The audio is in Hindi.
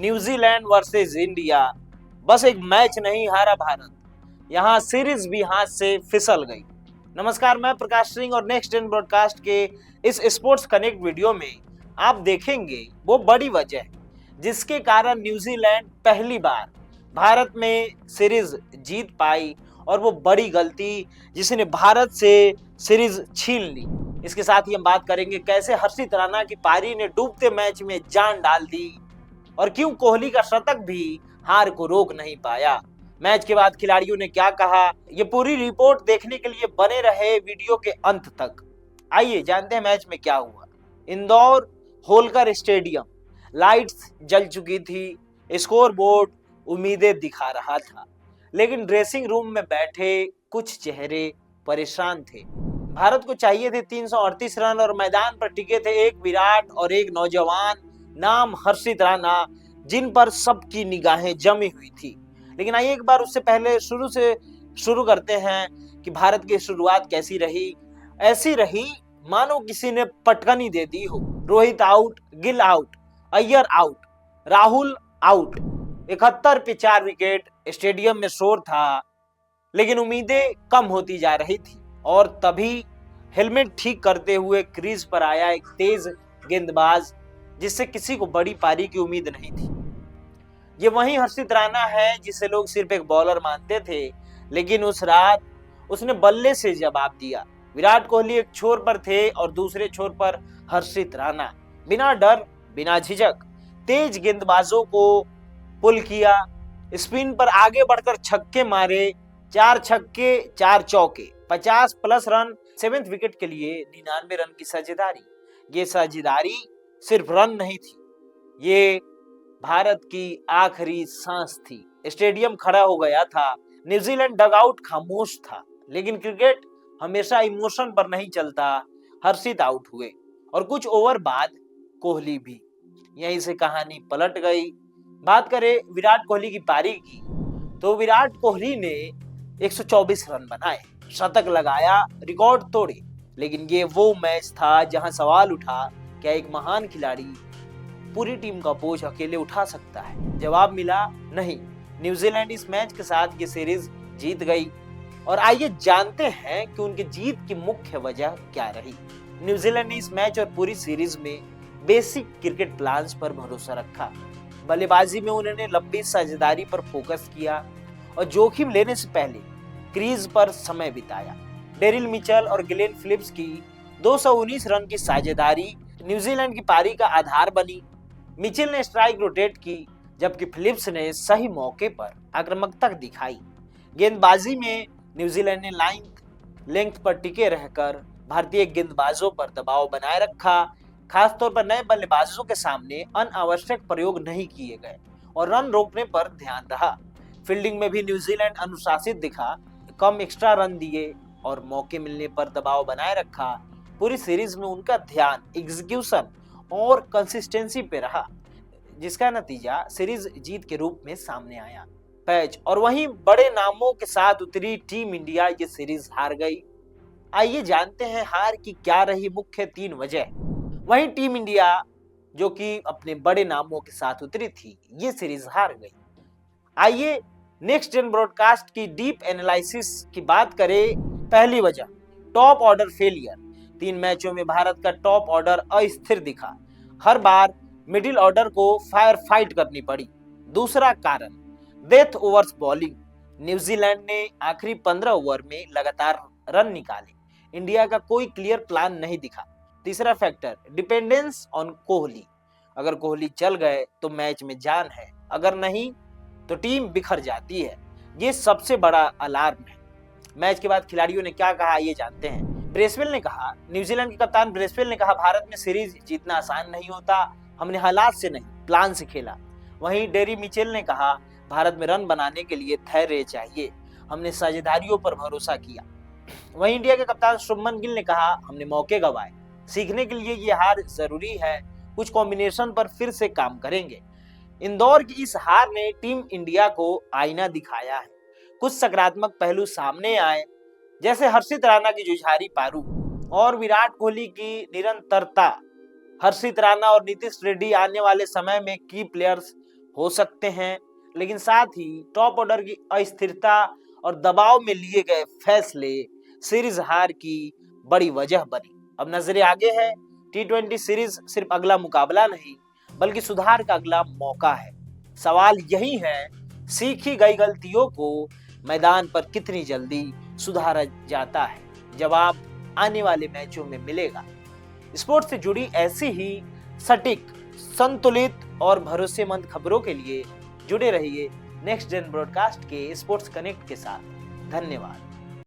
New Zealand versus India. बस एक मैच नहीं हारा भारत, यहाँ सीरीज भी हाथ से फिसल गई। नमस्कार, मैं प्रकाश सिंह और नेक्स्ट जेन ब्रॉडकास्ट के इस स्पोर्ट्स कनेक्ट वीडियो में आप देखेंगे वो बड़ी वजह जिसके कारण न्यूजीलैंड पहली बार भारत में सीरीज जीत पाई, और वो बड़ी गलती जिसने भारत से सीरीज छीन ली। इसके साथ ही हम बात करेंगे कैसे हर्षित राणा की पारी ने डूबते मैच में जान डाल दी, और क्यों कोहली का शतक भी हार को रोक नहीं पाया। मैच के बाद खिलाड़ियों ने क्या कहा, ये पूरी रिपोर्ट देखने के लिए बने रहे वीडियो के अंत तक। आइए जानते हैं मैच में क्या हुआ। इंदौर होलकर स्टेडियम, लाइट्स जल चुकी थी, स्कोर बोर्ड उम्मीदें दिखा रहा था, लेकिन ड्रेसिंग रूम में बैठे कुछ चेहरे परेशान थे। भारत को चाहिए थे 338 रन और मैदान पर टिके थे एक विराट और एक नौजवान नाम हर्षित राणा, जिन पर सबकी निगाहें जमी हुई थी। लेकिन आइए एक बार उससे पहले शुरू करते हैं कि भारत की शुरुआत कैसी रही। ऐसी रही मानो किसी ने पटकनी दे दी हो। Rohit out, Gill out, Iyer out, Rahul out, 71 पे 4 विकेट। स्टेडियम में शोर था, लेकिन उम्मीदें कम होती जा रही थी। और तभी हेलमेट ठीक करते हुए क्रीज पर आया एक तेज गेंदबाज, जिससे किसी को बड़ी पारी की उम्मीद नहीं थी। ये वही हर्षित राणा है जिसे लोग सिर्फ एक बॉलर मानते थे, लेकिन उस रात उसने बल्ले से जवाब दिया। विराट कोहली एक छोर पर थे और दूसरे छोर पर हर्षित राणा बिना डर बिना झिझक तेज गेंदबाजों को पुल किया, स्पिन पर आगे बढ़कर छक्के मारे, 4 छक्के 4 चौके, 50 प्लस रन, 7वें विकेट के लिए 99 रन की साझेदारी। ये साझेदारी सिर्फ रन नहीं थी, ये भारत की आखिरी सांस थी। स्टेडियम खड़ा हो गया था, न्यूजीलैंड डगआउट खामोश था, लेकिन क्रिकेट हमेशा इमोशन पर नहीं चलता। हर्षित आउट हुए और कुछ ओवर बाद कोहली भी। यहीं से कहानी पलट गई। बात करें विराट कोहली की पारी की, तो विराट कोहली ने 124 रन बनाए, शतक लगाया, रिकॉर्ड तोड़े। लेकिन ये वो मैच था जहां सवाल उठा, क्या एक महान खिलाड़ी पूरी टीम का बोझ अकेले उठा सकता है? जवाब मिला नहीं। न्यूजीलैंड इस मैच के साथ ये सीरीज जीत गई। और आइए जानते हैं कि उनकी जीत की मुख्य वजह क्या रही। न्यूजीलैंड ने इस मैच और पूरी सीरीज में बेसिक क्रिकेट प्लान्स पर भरोसा रखा। बल्लेबाजी में उन्होंने लंबी साझेदारी पर फोकस किया और जोखिम लेने से पहले क्रीज पर समय बिताया। डेरिल मिचेल और ग्लेन फिलिप्स की 219 रन की साझेदारी न्यूजीलैंड की पारी का आधार बनी। मिचेल ने स्ट्राइक रोटेट की, जबकि फिलिप्स ने सही मौके पर आक्रामकता दिखाई। गेंदबाजी में न्यूजीलैंड ने लाइन लेंथ पर टिके रहकर भारतीय गेंदबाजों पर दबाव बनाए रखा। खासतौर पर नए बल्लेबाजों के सामने अनावश्यक प्रयोग नहीं किए गए और रन रोकने पर ध्यान रहा। फील्डिंग में भी न्यूजीलैंड अनुशासित दिखा, कम एक्स्ट्रा रन दिए और मौके मिलने पर दबाव बनाए रखा। पूरी सीरीज में उनका ध्यान एग्जीक्यूशन और कंसिस्टेंसी पे रहा, जिसका नतीजा सीरीज जीत के रूप में सामने आया। पैच और वहीं बड़े नामों के साथ उतरी टीम इंडिया ये सीरीज हार गई। आइए जानते हैं हार की क्या रही मुख्य 3 वजह। वहीं टीम इंडिया जो कि अपने बड़े नामों के साथ उतरी थी, ये सीरीज हार गई। आइए नेक्स्ट जेन ब्रॉडकास्ट की डीप एनालिसिस की बात करें। पहली वजह, टॉप ऑर्डर फेलियर। 3 मैचों में भारत का टॉप ऑर्डर अस्थिर दिखा, हर बार मिडिल ऑर्डर को फायर फाइट करनी पड़ी। दूसरा कारण, डेथ ओवर्स बॉलिंग। न्यूजीलैंड ने आखिरी 15 ओवर में लगातार रन निकाले, इंडिया का कोई क्लियर प्लान नहीं दिखा। तीसरा फैक्टर, डिपेंडेंस ऑन कोहली। अगर कोहली चल गए तो मैच में जान है, अगर नहीं तो टीम बिखर जाती है। ये सबसे बड़ा अलार्म है। मैच के बाद खिलाड़ियों ने क्या कहा, ये जानते हैं। ब्रेसवेल ने कहा, न्यूजीलैंड के कप्तान ब्रेसवेल ने कहा, भारत में सीरीज जीतना आसान नहीं होता, हमने हालात से नहीं प्लान से खेला। वहीं डेरी मिचेल ने कहा, भारत में रन बनाने के लिए धैर्य चाहिए, हमने साझेदारियों पर भरोसा किया। वहीं इंडिया के कप्तान शुभमन गिल ने कहा, हमने मौके गंवाए, सीखने के लिए ये हार जरूरी है, कुछ कॉम्बिनेशन पर फिर से काम करेंगे। इंदौर की इस हार ने टीम इंडिया को आईना दिखाया है। कुछ सकारात्मक पहलू सामने आए, जैसे हर्षित राणा की जुझारी पारू और विराट कोहली की निरंतरता। हर्षित राणा और नीतीश रेड्डी आने वाले समय में की प्लेयर्स हो सकते हैं, लेकिन साथ ही टॉप ऑर्डर की अस्थिरता और दबाव में लिए गए फैसले सीरीज हार की बड़ी वजह बनी। अब नजरें आगे है। T20 सीरीज सिर्फ अगला मुकाबला नहीं, बल्कि सुधार का अगला मौका है। सवाल यही है, सीखी गई गलतियों को मैदान पर कितनी जल्दी सुधारा जाता है। जवाब आने वाले मैचों में मिलेगा। स्पोर्ट्स से जुड़ी ऐसी ही सटीक, संतुलित और भरोसेमंद खबरों के लिए जुड़े रहिए नेक्स्ट जेन ब्रॉडकास्ट के स्पोर्ट्स कनेक्ट के साथ। धन्यवाद।